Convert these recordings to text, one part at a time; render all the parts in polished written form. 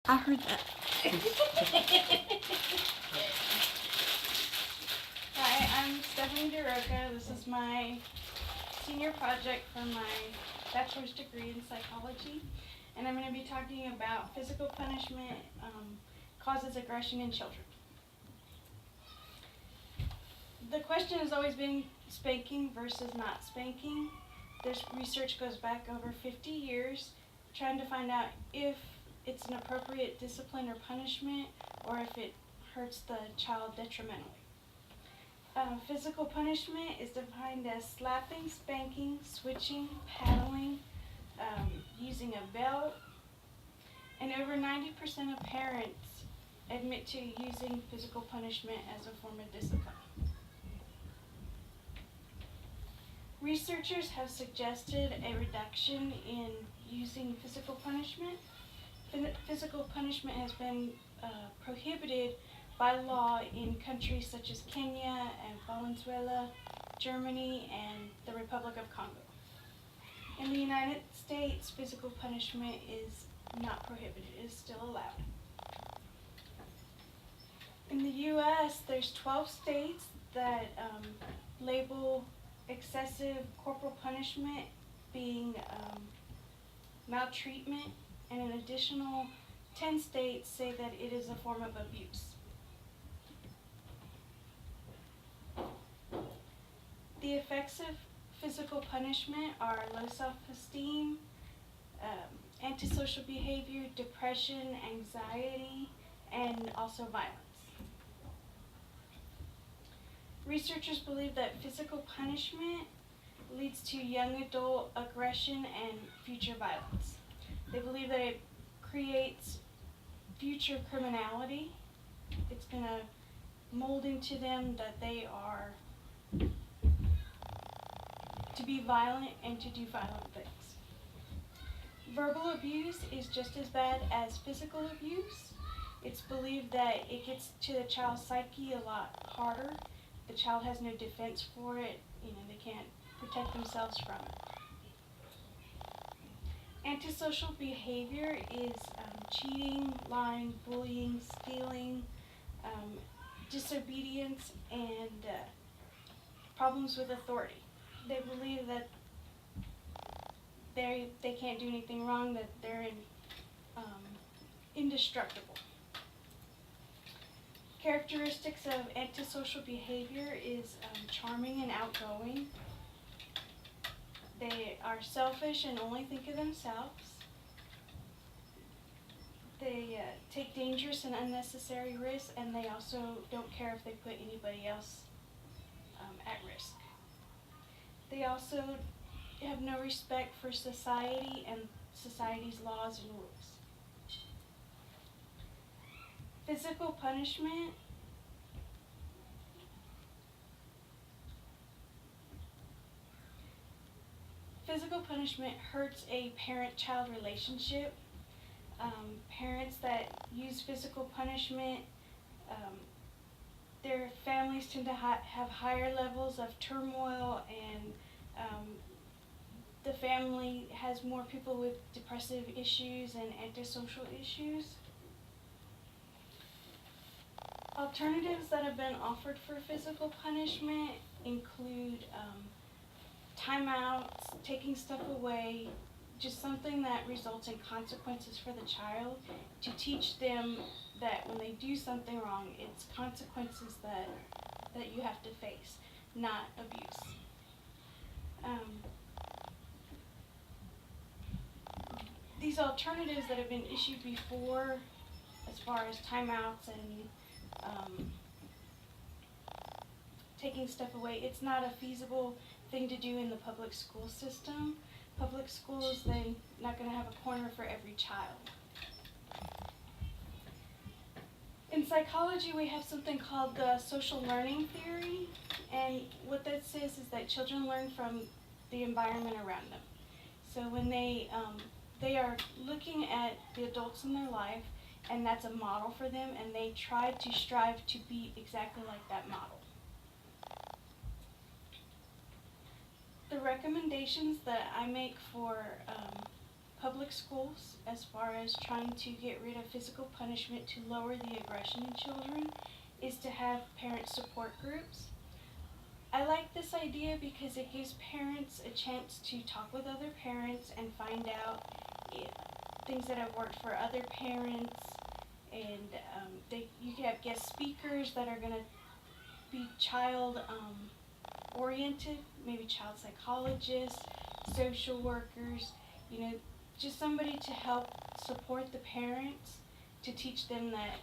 I heard that. Hi, I'm Stephanie DeRoca. This is my senior project for my bachelor's degree in psychology. And I'm going to be talking about physical punishment causes aggression in children. The question has always been spanking versus not spanking. This research goes back over 50 years trying to find out if it's an appropriate discipline or punishment or if it hurts the child detrimentally. Physical punishment is defined as slapping, spanking, switching, paddling, using a belt, and over 90% of parents admit to using physical punishment as a form of discipline. Researchers have suggested a reduction in using physical punishment. Physical punishment has been prohibited by law in countries such as Kenya and Venezuela, Germany, and the Republic of Congo. In the United States, physical punishment is not prohibited, it is still allowed. In the US, there's 12 states that label excessive corporal punishment being maltreatment, and an additional 10 states say that it is a form of abuse. The effects of physical punishment are low self-esteem, antisocial behavior, depression, anxiety, and also violence. Researchers believe that physical punishment leads to young adult aggression and future violence. They believe that it creates future criminality. It's going to mold into them that they are to be violent and to do violent things. Verbal abuse is just as bad as physical abuse. It's believed that it gets to the child's psyche a lot harder. The child has no defense for it. They can't protect themselves from it. Antisocial behavior is cheating, lying, bullying, stealing, disobedience, and problems with authority. They believe that they can't do anything wrong, that they're indestructible. Characteristics of antisocial behavior is charming and outgoing. They are selfish and only think of themselves. They take dangerous and unnecessary risks, and they also don't care if they put anybody else at risk. They also have no respect for society and society's laws and rules. Physical punishment hurts a parent-child relationship. Parents that use physical punishment, their families tend to have higher levels of turmoil, and the family has more people with depressive issues and antisocial issues. Alternatives that have been offered for physical punishment include timeouts, taking stuff away, just something that results in consequences for the child to teach them that when they do something wrong, it's consequences that you have to face, not abuse. These alternatives that have been issued before, as far as timeouts and taking stuff away, it's not a feasible thing to do in the public school system. Public schools, they're not going to have a corner for every child. In psychology, we have something called the social learning theory, and what that says is that children learn from the environment around them. So when they are looking at the adults in their life, and that's a model for them, and they try to strive to be exactly like that model. The recommendations that I make for public schools as far as trying to get rid of physical punishment to lower the aggression in children is to have parent support groups. I like this idea because it gives parents a chance to talk with other parents and find out things that have worked for other parents, and you can have guest speakers that are going to be child oriented, maybe child psychologists, social workers, just somebody to help support the parents, to teach them that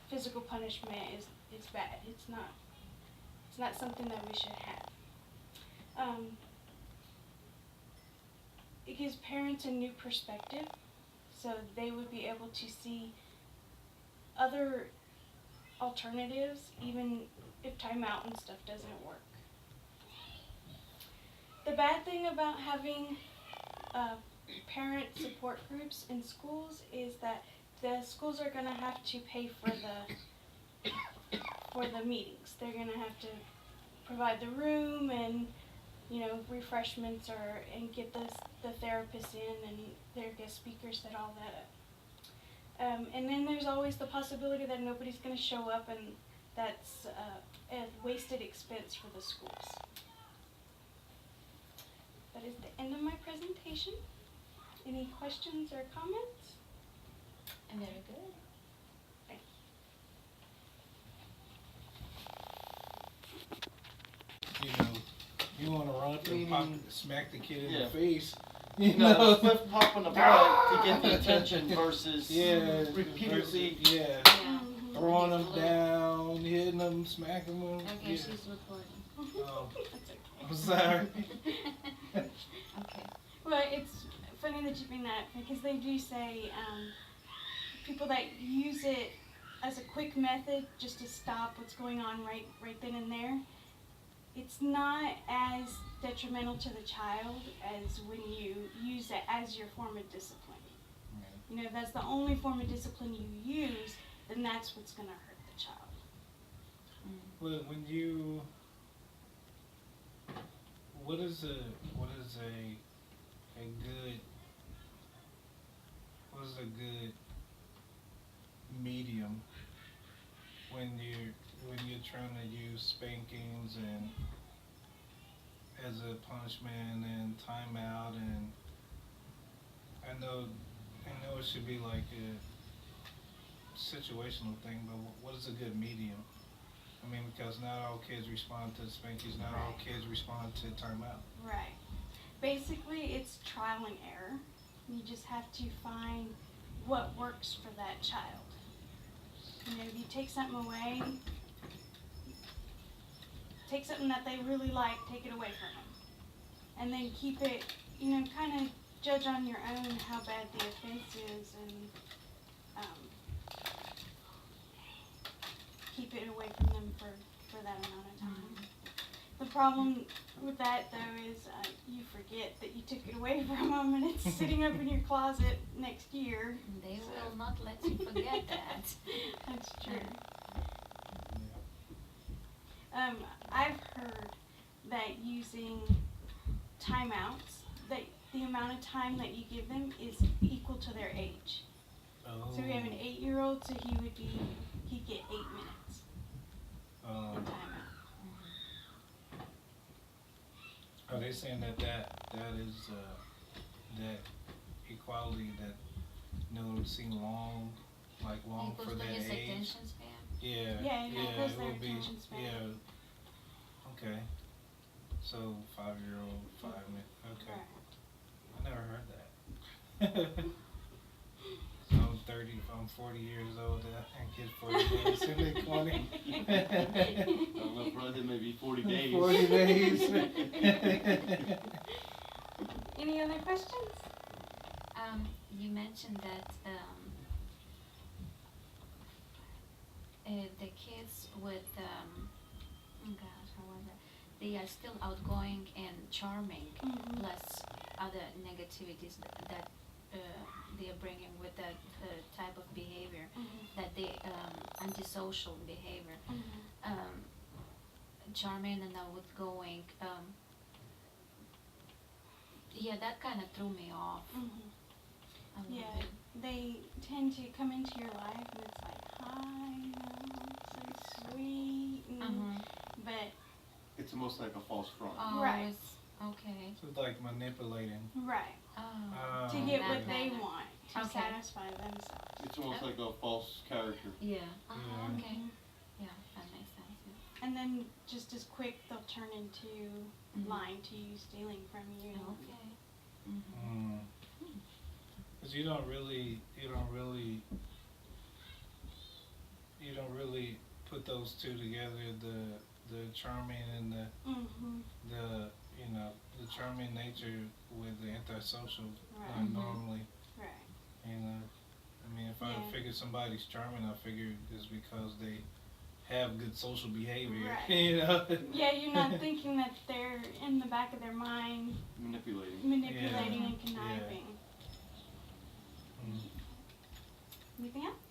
physical punishment is bad. It's not something that we should have. It gives parents a new perspective, so they would be able to see other alternatives, even if timeout and stuff doesn't work. The bad thing about having parent support groups in schools is that the schools are going to have to pay for the meetings. They're going to have to provide the room and refreshments and get the therapists in and their guest speakers, set all that up. And then there's always the possibility that nobody's going to show up, and that's a wasted expense for the schools. That is the end of my presentation. Any questions or comments? Very good. Thank You know, you want to run up and pop, smack the kid in Yeah. the face. You know, flip popping the butt to get the attention versus repeatedly. Yeah, you. throwing them down, hitting them, smacking them. Okay, Yeah. she's recording. Oh, That's okay. I'm sorry. Okay. Well, it's funny that you bring that up because they do say people that use it as a quick method just to stop what's going on right then and there, it's not as detrimental to the child as when you use it as your form of discipline. Right. If that's the only form of discipline you use, then that's what's going to hurt the child. Well, what is a good medium when you're trying to use spankings and as a punishment and timeout, and I know it should be like a situational thing, but what is a good medium? I mean, because not all kids respond to spankings, not all kids respond to timeout. Right. Basically, it's trial and error. You just have to find what works for that child. If you take something away, take something that they really like, take it away from them. And then keep it, kind of judge on your own how bad the offense is, and keep it away from them for that amount of time. The problem with that, though, is you forget that you took it away from them, and it's sitting up in your closet next year. They will not let you forget that. That's true. I've heard that using timeouts, that the amount of time that you give them is equal to their age. Oh. So we have an 8-year-old, so he'd get 8 minutes Oh. for timeout. Are they saying that is that equality that would seem long Equals for to that his age? attention span. Yeah. Yeah, it equals it their would be. attention span. Yeah. Okay. So 5-year-old, 5 minutes. Okay. I never heard that. So I'm 30. I'm 40 years old. I get 40 days in the 20. I don't know, brother, maybe 40 days. 40 days. Any other questions? You mentioned that the kids with how was that? They are still outgoing and charming, Mhm. plus other negativities that they are bringing with that type of behavior, that they antisocial behavior. Charming and outgoing. Yeah, that kind of threw me off. a little Yeah. bit. They tend to come into your life and it's like, hi, so sweet, and, but It's almost like a false front. Oh, Right. it's okay. So it's like manipulating. right, Oh. to Oh, get that what they manner. want to Okay. satisfy themselves. It's almost like a false character. Yeah. Yeah. Okay. Mhm. Yeah, that makes sense. Yeah. And then just as quick they'll turn into Mhm. lying to you, stealing from you. Okay. Mm-hmm. Because you don't really put those two together. The charming and Mm-hmm. the the charming nature with the antisocial Right. Mhm. normally. Right. I mean, if I Yeah. figure somebody's charming, I figure it's because they have good social behavior. Right. Yeah, you're not thinking that they're in the back of their mind Manipulating. manipulating Yeah. and conniving. Mm. Anything else?